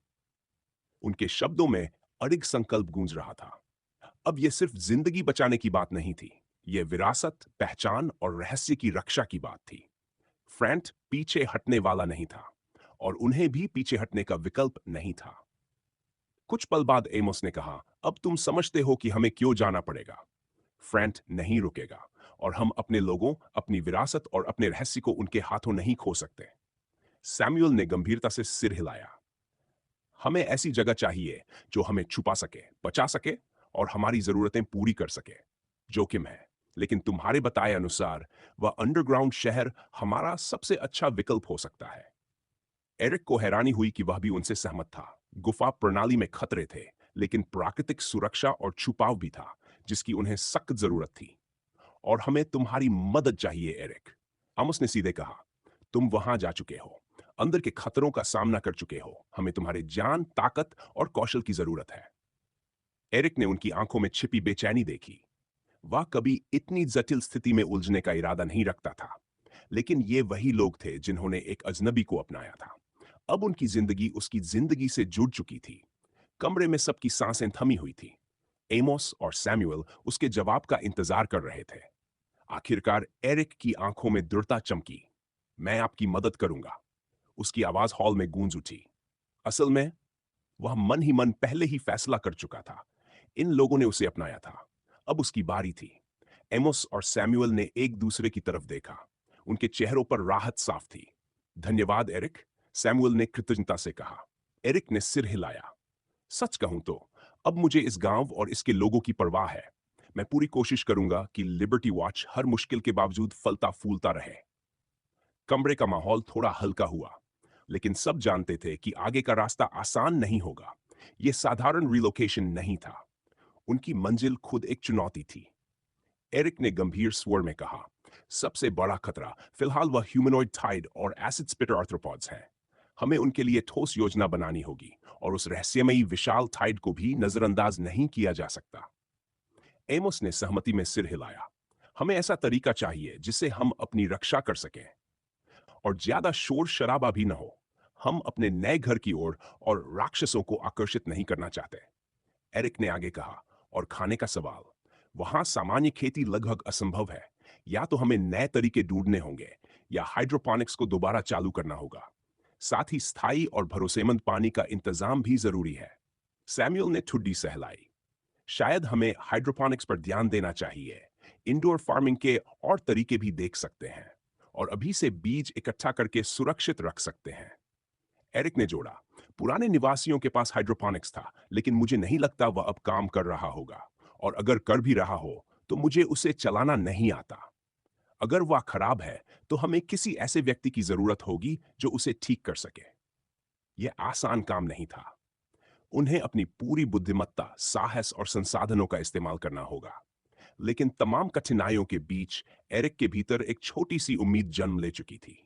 उनके शब्दों में अड़िग संकल्प गूंज रहा था। अब यह सिर्फ जिंदगी बचाने की बात नहीं थी, यह विरासत, पहचान और रहस्य की रक्षा की बात थी। फ्रैंक पीछे हटने वाला नहीं था, और उन्हें भी पीछे हटने का विकल्प नहीं था। कुछ पल बाद एमोस ने कहा, अब तुम समझते हो कि हमें क्यों जाना पड़ेगा। फ्रैंक नहीं रुकेगा, और हम अपने लोगों, अपनी विरासत और अपने रहस्य को उनके हाथों नहीं खो सकते। सैमुअल ने गंभीरता से सिर हिलाया। हमें ऐसी जगह चाहिए जो हमें छुपा सके, बचा सके और हमारी जरूरतें पूरी कर सके। जोखिम है, लेकिन तुम्हारे बताए अनुसार वह अंडरग्राउंड शहर हमारा सबसे अच्छा विकल्प हो सकता है। एरिक को हैरानी हुई कि वह भी उनसे सहमत था। गुफा प्रणाली में खतरे थे, लेकिन प्राकृतिक सुरक्षा और छुपाव भी था, जिसकी उन्हें सख्त जरूरत थी। और हमें तुम्हारी मदद चाहिए एरिक, आमोस ने सीधे कहा। तुम वहां जा चुके हो, अंदर के खतरों का सामना कर चुके हो। हमें तुम्हारे ज्ञान, ताकत और कौशल की जरूरत है। एरिक ने उनकी आंखों में छिपी बेचैनी देखी। वह कभी इतनी जटिल स्थिति में उलझने का इरादा नहीं रखता था, लेकिन ये वही लोग थे जिन्होंने एक अजनबी को अपनाया था। अब उनकी जिंदगी उसकी जिंदगी से जुड़ चुकी थी। कमरे में सबकी सांसें थमी हुई थी। एमोस और सैमुअल उसके जवाब का इंतजार कर रहे थे। आखिरकार एरिक की आंखों में दृढ़ता चमकी। मैं आपकी मदद करूंगा, उसकी आवाज हॉल में गूंज उठी। असल में वह मन ही मन पहले ही फैसला कर चुका था। इन लोगों ने उसे अपनाया था, अब उसकी बारी थी। एमोस और सैमुअल ने एक दूसरे की तरफ देखा। उनके चेहरों पर राहत साफ थी। धन्यवाद एरिक, सैमुअल ने कृतज्ञता से कहा। एरिक ने सिर हिलाया। सच कहूं तो अब मुझे इस गांव और इसके लोगों की परवाह है। मैं पूरी कोशिश करूंगा कि लिबर्टी वॉच हर मुश्किल के बावजूद फलता फूलता रहे। कमरे का माहौल थोड़ा हल्का हुआ, लेकिन सब जानते थे कि आगे का रास्ता आसान नहीं होगा। यह साधारण रिलोकेशन नहीं था। उनकी मंजिल खुद एक चुनौती थी। एरिक ने गंभीर स्वर में कहा, सबसे बड़ा खतरा फिलहाल वह ह्यूमनॉइड टाइड और एसिड स्पिटर आर्थ्रोपॉड्स हैं। हमें उनके लिए ठोस योजना बनानी होगी और उस रहस्यमयी विशाल टाइड को भी नजरअंदाज नहीं किया जा सकता। एमोस ने सहमति में सिर हिलाया। हमें ऐसा तरीका चाहिए जिससे हम अपनी रक्षा कर सकें और ज्यादा शोर शराबा भी न हो। हम अपने नए घर की ओर और राक्षसों को आकर्षित नहीं करना चाहते, एरिक ने आगे कहा। और खाने का सवाल, वहां सामान्य खेती लगभग असंभव है। या तो हमें नए तरीके ढूंढने होंगे या हाइड्रोपोनिक्स को दोबारा चालू करना होगा। साथ ही स्थायी और भरोसेमंद पानी का इंतजाम भी जरूरी है। सैमुअल ने ठुड्डी सहलाई। शायद हमें हाइड्रोपोनिक्स पर ध्यान देना चाहिए। इंडोर फार्मिंग के और तरीके भी देख सकते हैं और अभी से बीज इकट्ठा करके सुरक्षित रख सकते हैं। एरिक ने जोड़ा, पुराने निवासियों के पास हाइड्रोपोनिक्स था, लेकिन मुझे नहीं लगता वह अब काम कर रहा होगा। और अगर कर भी रहा हो तो मुझे उसे चलाना नहीं आता। अगर वह खराब है तो हमें किसी ऐसे व्यक्ति की जरूरत होगी जो उसे ठीक कर सके। यह आसान काम नहीं था। उन्हें अपनी पूरी बुद्धिमत्ता, साहस और संसाधनों का इस्तेमाल करना होगा। लेकिन तमाम कठिनाइयों के बीच एरिक के भीतर एक छोटी सी उम्मीद जन्म ले चुकी थी।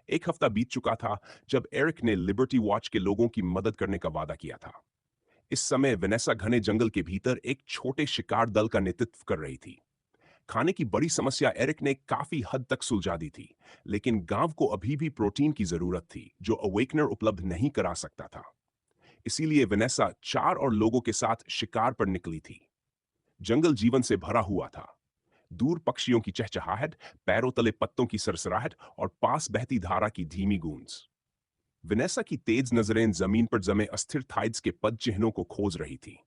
एक हफ्ता बीत चुका था जब एरिक ने लिबर्टी वॉच के लोगों की मदद करने का वादा किया था। इस समय वेनेसा घने जंगल के भीतर एक छोटे शिकार दल का नेतृत्व कर रही थी। खाने की बड़ी समस्या एरिक ने काफी हद तक सुलझा दी थी, लेकिन गांव को अभी भी प्रोटीन की जरूरत थी जो अवेकनर उपलब्ध नहीं करा सकता था। इसीलिए वेनेसा 4 और लोगों के साथ शिकार पर निकली थी। जंगल जीवन से भरा हुआ था। दूर पक्षियों की चहचहाहट, पैरों तले पत्तों की सरसराहट और पास बहती धारा की धीमी गूंज। वेनेसा की तेज नजरें जमीन पर जमे अस्थिर थाइड्स के पद चिन्हों को खोज रही थी।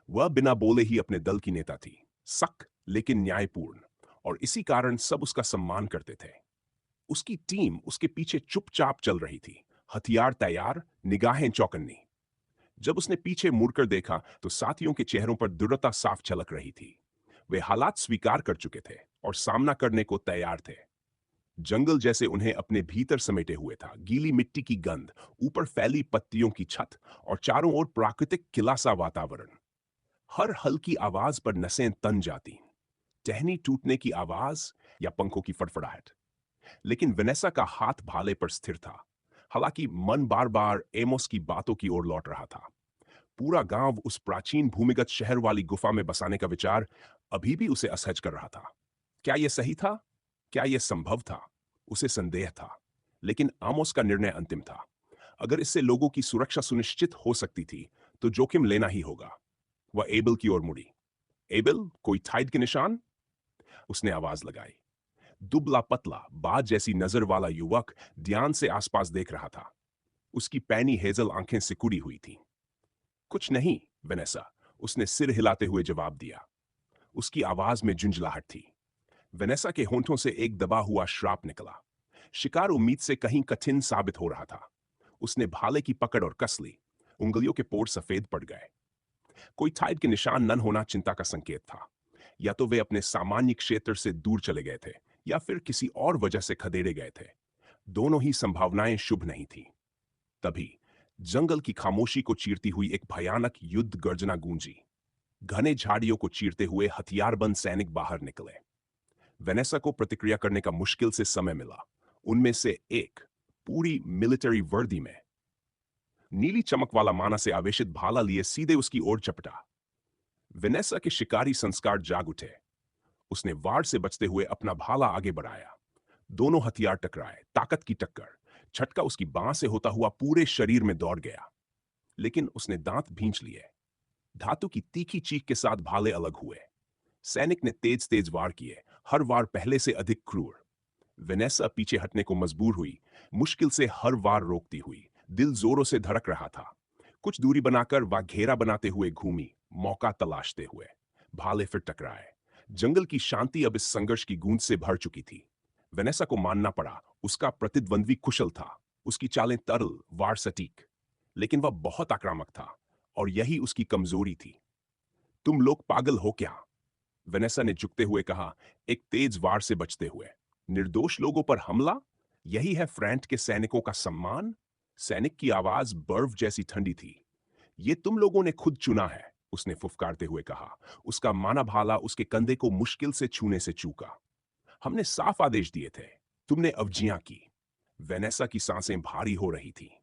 वह बिना बोले ही अपने दल की नेता थी, सख्त लेकिन न्यायपूर्ण, और इसी कारण सब उसका सम्मान करते थे। उसकी टीम उसके पीछे चुपचाप चल रही थी, हथियार तैयार, निगाहें चौकन्नी। जब उसने पीछे मुड़कर देखा तो साथियों के चेहरों पर दृढ़ता साफ झलक रही थी। वे हालात स्वीकार कर चुके थे और सामना करने को तैयार थे। जंगल जैसे उन्हें अपने भीतर समेटे हुए था। गीली मिट्टी की गंध, ऊपर फैली पत्तियों की छत और चारों ओर प्राकृतिक किला सा वातावरण। हर हल्की आवाज पर नसें तन जाती, टहनी टूटने की आवाज या पंखों की फड़फड़ाहट। लेकिन वेनेसा का हाथ भाले पर स्थिर था। हालांकि मन बार बार एमोस की बातों की ओर लौट रहा था। पूरा गांव उस प्राचीन भूमिगत शहर वाली गुफा में बसाने का विचार अभी भी उसे असहज कर रहा था। क्या यह सही था? क्या यह संभव था? उसे संदेह था। लेकिन आमोस का निर्णय अंतिम था। अगर इससे लोगों की सुरक्षा सुनिश्चित हो सकती थी तो जोखिम लेना ही होगा। वह एबल की ओर मुड़ी। एबल, कोई टाइड के निशान? उसने आवाज लगाई। दुबला पतला, बाज जैसी नजर वाला युवक ध्यान से आसपास देख रहा था। उसकी पैनी हेजल आंखें सिकुड़ी हुई थीं। कुछ नहीं, वेनेसा, उसने सिर हिलाते हुए जवाब दिया। उसकी आवाज में झुंझलाहट थी। वेनेसा के होंठों से एक दबा हुआ श्राप निकला। शिकार उम्मीद से कहीं कठिन साबित हो रहा था। उसने भाले की पकड़ और कस ली। उंगलियों के पोर सफेद पड़ गए। कोई टाइड के निशान न होना चिंता का संकेत था। या तो वे अपने सामान्य क्षेत्र से दूर चले गए थे या फिर किसी और वजह से खदेड़े गए थे। दोनों ही संभावनाएं शुभ नहीं थी। तभी जंगल की खामोशी को चीरती हुई एक भयानक युद्ध गर्जना गूंजी। घने झाड़ियों को चीरते हुए हथियारबंद सैनिक बाहर निकले। वेनेसा को प्रतिक्रिया करने का मुश्किल से समय मिला। उनमें से एक, पूरी मिलिट्री वर्दी में, नीली चमक वाला माना से आवेशित भाला लिए सीधे उसकी ओर चपटा। वेनेसा के शिकारी संस्कार जाग उठे। उसने वार से बचते हुए अपना भाला आगे बढ़ाया। दोनों हथियार टकराए, ताकत की टक्कर। झटका उसकी बांह से होता हुआ पूरे शरीर में दौड़ गया। लेकिन उसने दांत भींच लिए। धातु की तीखी चीख के साथ भाले अलग हुए। सैनिक ने तेज तेज वार किए, हर वार पहले से अधिक क्रूर। वेनेसा पीछे हटने को मजबूर हुई, मुश्किल से हर वार रोकती हुई। दिल जोरों से धड़क रहा था। कुछ दूरी बनाकर वह घेरा बनाते हुए घूमी, मौका तलाशते हुए। भाले फिर टकराए। जंगल की शांति अब इस संघर्ष की गूंज से भर चुकी थी। वेनेसा को मानना पड़ा, उसका प्रतिद्वंद्वी कुशल था। उसकी चालें तरल, वार सटीक। लेकिन वह बहुत आक्रामक था और यही उसकी कमजोरी थी। तुम लोग पागल हो क्या? वेनेसा ने झुकते हुए कहा, एक तेज वार से बचते हुए। निर्दोष लोगों पर हमला? यही है फ्रैंट के सैनिकों का सम्मान? सैनिक की आवाज बर्फ जैसी ठंडी थी। ये तुम लोगों ने खुद चुना है, उसने फुफकारते हुए कहा। उसका माना भाला उसके कंधे को मुश्किल से छूने से चूका। हमने साफ आदेश दिए थे। तुमने अवजियां की। वेनेसा की सांसें भारी हो रही थी।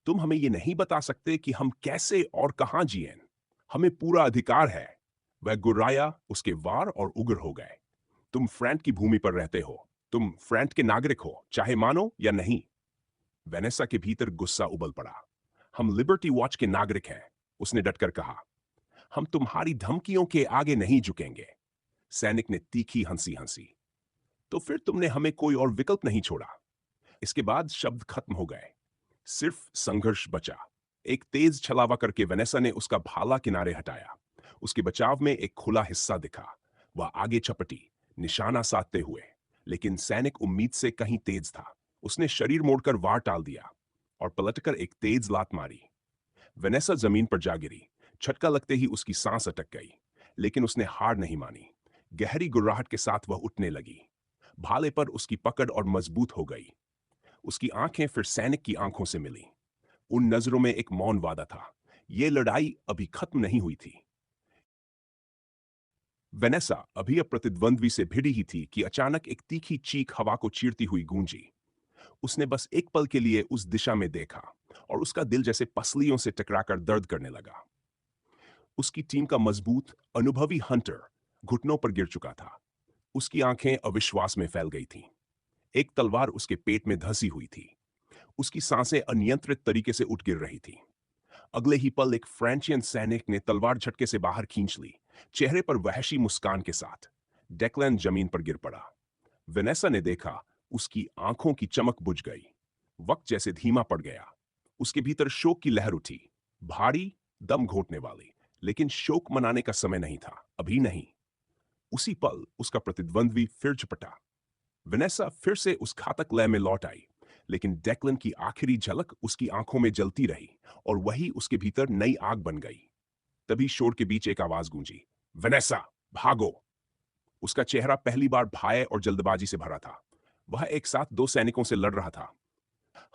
तुम हमें ये नहीं बता सकते कि हम कैसे और कहां जिएं। हमें पूरा अधिकार है। वह गुर्राया, उसके वार और उग्र हो गए। तुम फ्रैंट की भूमि पर रहते हो। तुम फ्रैंट के नागरिक हो, चाहे मानो या नहीं। वेनेसा के भीतर गुस्सा उबल पड़ा। हम लिबर्टी वॉच के नागरिक हैं, उसने डटकर कहा। हम तुम्हारी धमकियों के आगे नहीं झुकेंगे। सैनिक ने तीखी हंसी हंसी। तो फिर तुमने हमें कोई और विकल्प नहीं छोड़ा। इसके बाद शब्द खत्म हो गए। सिर्फ संघर्ष बचा। एक तेज छलावा करके वेनेसा ने उसका भाला किनारे हटाया। उसके बचाव में एक खुला हिस्सा दिखा। वह आगे चपटी, निशाना साधते हुए। लेकिन सैनिक उम्मीद से कहीं तेज था। उसने शरीर मोड़कर वार टाल दिया और पलटकर एक तेज लात मारी। वेनेसा जमीन पर जा गिरी। झटका लगते ही उसकी सांस अटक गई। लेकिन उसने हार नहीं मानी। गहरी गुर्राहट के साथ वह उठने लगी। भाले पर उसकी पकड़ और मजबूत हो गई। उसकी आंखें फिर सैनिक की आंखों से मिली। उन नजरों में एक मौन वादा था। यह लड़ाई अभी खत्म नहीं हुई थी। वेनेसा अभी अब प्रतिद्वंद्वी से भिड़ी ही थी कि अचानक एक तीखी चीख हवा को चीरती हुई गूंजी। उसने बस एक पल के लिए उस दिशा में देखा और उसका दिल जैसे पसलियों से टकराकर दर्द करने लगा। उसकी टीम का मजबूत, अनुभवी हंटर घुटनों पर गिर चुका था। उसकी आंखें अविश्वास में फैल गई थीं। एक तलवार उसके पेट में धंसी हुई थी। उसकी सांसें अनियंत्रित तरीके से उठ गिर रही थीं। अगले ही पल एक फ्रेंचियन सैनिक ने तलवार झटके से बाहर खींच ली, चेहरे पर वहशी मुस्कान के साथ। डेक्लैन जमीन पर गिर पड़ा। वेनेसा ने देखा, उसकी आंखों की चमक बुझ गई। वक्त जैसे धीमा पड़ गया। उसके भीतर शोक की लहर उठी, भारी, दम घोटने वाली। लेकिन शोक मनाने का समय नहीं था, अभी नहीं। उसी पल उसका प्रतिद्वंद्वी फिर झपटा। वेनेसा फिर से उस घातक लय में लौट आई। लेकिन डेक्लन की आखिरी झलक उसकी आंखों में जलती रही और वही उसके भीतर नई आग बन गई। तभी शोर के बीच एक आवाज गूंजी, वेनेसा, भागो। उसका चेहरा पहली बार भय और जल्दबाजी से भरा था। वह एक साथ दो सैनिकों से लड़ रहा था।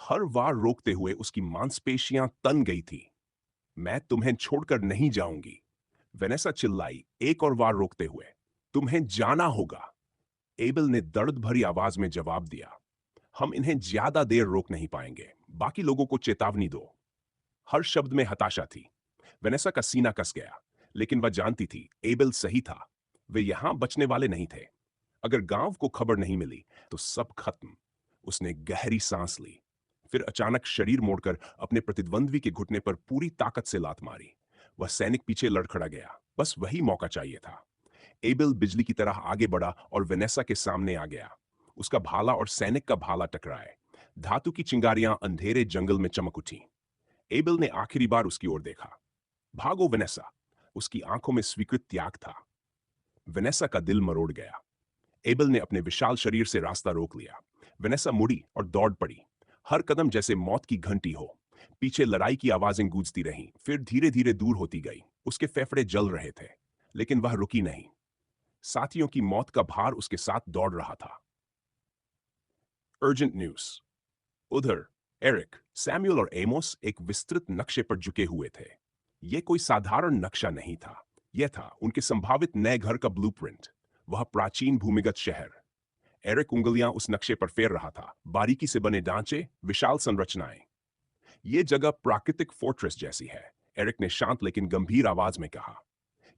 हर वार रोकते हुए उसकी मांसपेशियां तन गई थी। मैं तुम्हें छोड़कर नहीं जाऊंगी, वेनेसा चिल्लाई, एक और वार रोकते हुए। तुम्हें जाना होगा। एबल ने दर्द भरी आवाज में जवाब दिया, हम इन्हें ज्यादा देर रोक नहीं पाएंगे। बाकी लोगों को चेतावनी दो। हर शब्द में हताशा थी। वेनेसा का सीना कस गया। लेकिन वह जानती थी, एबल सही था। वे यहां बचने वाले नहीं थे। अगर गांव को खबर नहीं मिली तो सब खत्म। उसने गहरी सांस ली, फिर अचानक शरीर मोड़कर अपने प्रतिद्वंद्वी के घुटने पर पूरी ताकत से लात मारी। वह सैनिक पीछे लड़खड़ा गया। बस वही मौका चाहिए था। एबल बिजली की तरह आगे बढ़ा और वेनेसा के सामने आ गया। उसका भाला और सैनिक का भाला टकराए। धातु की चिंगारियां अंधेरे जंगल में चमक उठी। एबल ने आखिरी बार उसकी ओर देखा। भागो वेनेसा। उसकी आंखों में स्वीकृत त्याग था। वेनेसा का दिल मरोड़ गया। एबल ने अपने विशाल शरीर से रास्ता रोक लिया। वेनेसा मुड़ी और दौड़ पड़ी। हर कदम जैसे मौत की घंटी हो। पीछे लड़ाई की आवाजें गूंजती रहीं, फिर धीरे धीरे दूर होती गई। उसके फेफड़े जल रहे थे, लेकिन वह रुकी नहीं। साथियों की मौत का भार उसके साथ दौड़ रहा था। Urgent news. उधर एरिक, सैमुअल और एमोस एक विस्तृत नक्शे पर झुके हुए थे। यह कोई साधारण नक्शा नहीं था। यह था उनके संभावित नए घर का ब्लूप्रिंट। वह प्राचीन भूमिगत शहर। एरिक उंगलियां उस नक्शे पर फेर रहा था। बारीकी से बने ढांचे, विशाल संरचनाएं। यह जगह प्राकृतिक फोर्ट्रेस जैसी है, एरिक ने शांत लेकिन गंभीर आवाज में कहा।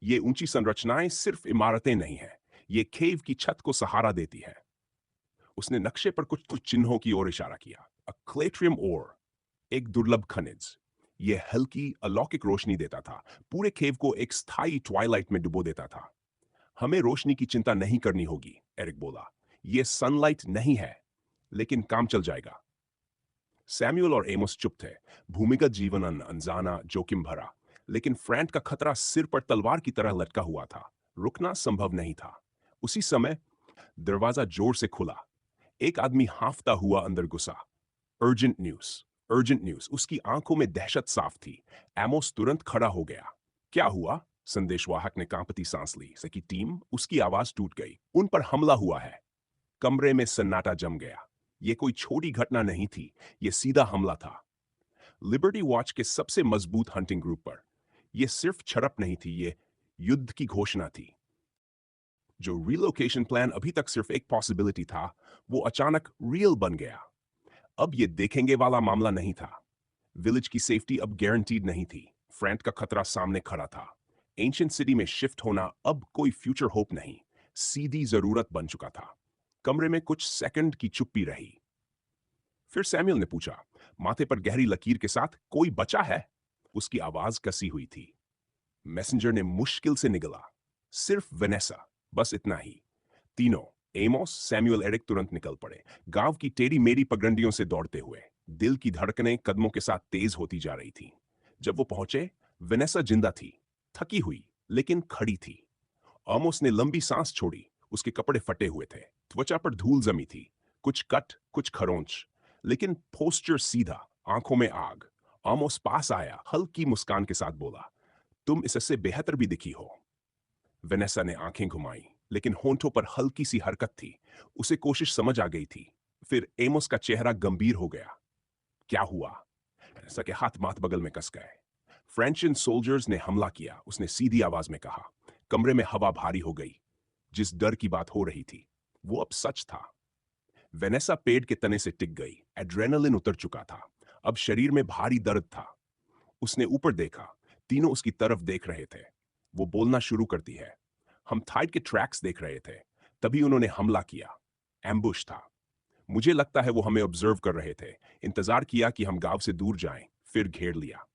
ये ऊंची संरचनाएं सिर्फ इमारतें नहीं हैं, ये केव की छत को सहारा देती है। उसने नक्शे पर कुछ कुछ चिन्हों की ओर इशारा किया। अ क्लेट्रियम ओर, एक दुर्लभ खनिज। यह हल्की अलौकिक रोशनी देता था, पूरे केव को एक स्थायी ट्वाइलाइट में डुबो देता था। हमें रोशनी की चिंता नहीं करनी होगी, एरिक बोला। यह सनलाइट नहीं है, लेकिन काम चल जाएगा। सैमुअल और एमोस चुप थे। भूमिगत जीवन अनजाना, जोखिम भरा। लेकिन फ्रैंट का खतरा सिर पर तलवार की तरह लटका हुआ था। रुकना संभव नहीं था। उसी समय दरवाजा जोर से खुला। एक आदमी हांफता हुआ अंदर घुसा। Urgent news, urgent news. उसकी आंखों में दहशत साफ थी। एमोस तुरंत खड़ा हो गया। क्या हुआ? संदेशवाहक ने कांपती सांस ली। सकी टीम, उसकी आवाज टूट गई। उन पर हमला हुआ है। कमरे में सन्नाटा जम गया। यह कोई छोटी घटना नहीं थी, यह सीधा हमला था। लिबर्टी वॉच के सबसे मजबूत हंटिंग ग्रुप पर। यह सिर्फ झड़प नहीं थी, यह युद्ध की घोषणा थी। जो रिलोकेशन प्लान अभी तक सिर्फ एक पॉसिबिलिटी था, वो अचानक रियल बन गया। अब ये देखेंगे वाला मामला नहीं था। विलेज की सेफ्टी अब गारंटीड नहीं थी। फ्रंट का खतरा सामने खड़ा था। एंशियंट सिटी में शिफ्ट होना अब कोई फ्यूचर होप नहीं, सीधी जरूरत बन चुका था। कमरे में कुछ सेकंड की चुप्पी रही। फिर सैमुअल ने पूछा, माथे पर गहरी लकीर के साथ, कोई बचा है? उसकी आवाज कसी हुई थी। मैसेंजर ने मुश्किल से निगला, सिर्फ वेनेसा, बस इतना ही। तीनों, एमोस, सैमुअल, एरिक तुरंत निकल पड़े, गांव की टेढ़ी मेढ़ी पगडंडियों से दौड़ते हुए। दिल की धड़कनें कदमों के साथ तेज होती जा रही थीं। जब वो पहुंचे, वेनेसा जिंदा थी, थकी हुई लेकिन खड़ी थी। आमोस ने लंबी सांस छोड़ी। उसके कपड़े फटे हुए थे, त्वचा पर धूल जमी थी, कुछ कट, कुछ खरोंच, लेकिन पोस्चर सीधा, आंखों में आग। आमोस पास आया, हल्की मुस्कान के साथ बोला, तुम इससे बेहतर भी दिखी हो। वेनेसा ने आंखें घुमाई, लेकिन होंठों पर हल्की सी हरकत थी। उसे कोशिश समझ आ गई थी। फिर एमोस का चेहरा गंभीर हो गया। क्या हुआ? वेनेसा के हाथ माथ बगल में कस गए। फ्रेंचियन सोल्जर्स ने हमला किया, उसने सीधी आवाज में कहा। कमरे में हवा भारी हो गई। जिस डर की बात हो रही थी, वो अब सच था। वेनेसा पेड़ के तने से टिक गई। एड्रेनलिन उतर चुका था। अब शरीर में भारी दर्द था। उसने ऊपर देखा। तीनों उसकी तरफ देख रहे थे। वो बोलना शुरू करती है। हम थाइड के ट्रैक्स देख रहे थे। तभी उन्होंने हमला किया। एम्बुश था। मुझे लगता है वो हमें ऑब्जर्व कर रहे थे। इंतजार किया कि हम गांव से दूर जाएं, फिर घेर लिया।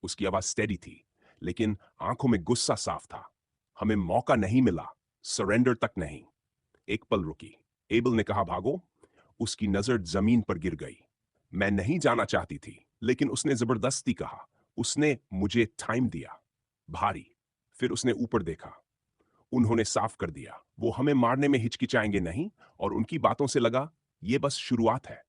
उसकी आवाज स्टेडी थी, लेकिन आंखों में गुस्सा साफ था। हमें मौका नहीं मिला, सरेंडर तक नहीं। एक पल रुकी। एबल ने कहा, भागो। उसकी नजर जमीन पर गिर गई। मैं नहीं जाना चाहती थी, लेकिन उसने जबरदस्ती कहा। उसने मुझे टाइम दिया। भारी। फिर उसने ऊपर देखा। उन्होंने साफ कर दिया, वो हमें मारने में हिचकिचाएंगे नहीं, और उनकी बातों से लगा ये बस शुरुआत है।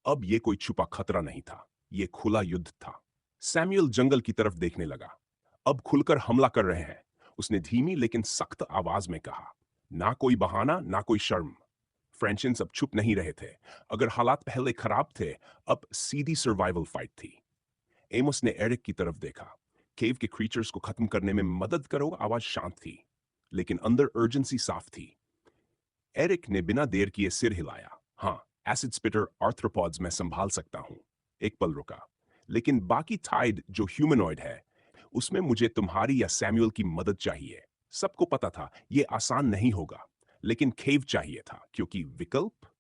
अब ये कोई छुपा खतरा नहीं था, ये खुला युद्ध था। सैमुअल जंगल की तरफ देखने लगा। अब खुलकर हमला कर रहे हैं, उसने धीमी लेकिन सख्त आवाज में कहा। ना कोई बहाना, ना कोई शर्म। फ्रेंचियंस अब चुप नहीं रहे थे। अगर हालात पहले खराब थे, अब सीधी सर्वाइवल फाइट थी। एमोस ने एरिक की तरफ देखा। केव के क्रीचर्स को खत्म करने में मदद करो। आवाज शांत थी, लेकिन अंदर अर्जेंसी साफ थी। एरिक ने बिना देर किए सिर हिलाया। हाँ, एसिड स्पिटर आर्थ्रोपॉड्स मैं संभाल सकता हूं। एक पल रुका। लेकिन बाकी थाइड जो ह्यूमनॉइड है, उसमें मुझे तुम्हारी या सैमुअल की मदद चाहिए। सबको पता था ये आसान नहीं होगा, लेकिन केव चाहिए था, क्योंकि विकल्प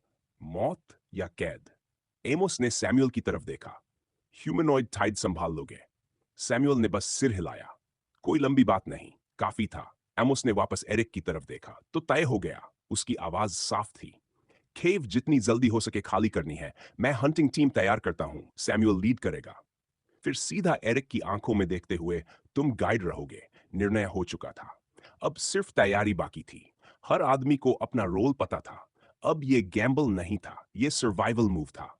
मौत या कैद। एमोस ने सैमुअल की तरफ देखा। ह्यूमनॉइड थाइड संभाल लोगे? सैमुअल ने बस सिर हिलाया। कोई लंबी बात नहीं, काफी था। एमोस ने वापस एरिक की तरफ देखा तो तय हो गया। उसकी आवाज साफ थी। केव जितनी जल्दी हो सके खाली करनी है। मैं हंटिंग टीम तैयार करता हूं, सैमुअल लीड करेगा। फिर सीधा एरिक की आंखों में देखते हुए, तुम गाइड रहोगे। निर्णय हो चुका था। अब सिर्फ तैयारी बाकी थी। हर आदमी को अपना रोल पता था। अब ये गैम्बल नहीं था, ये सर्वाइवल मूव था।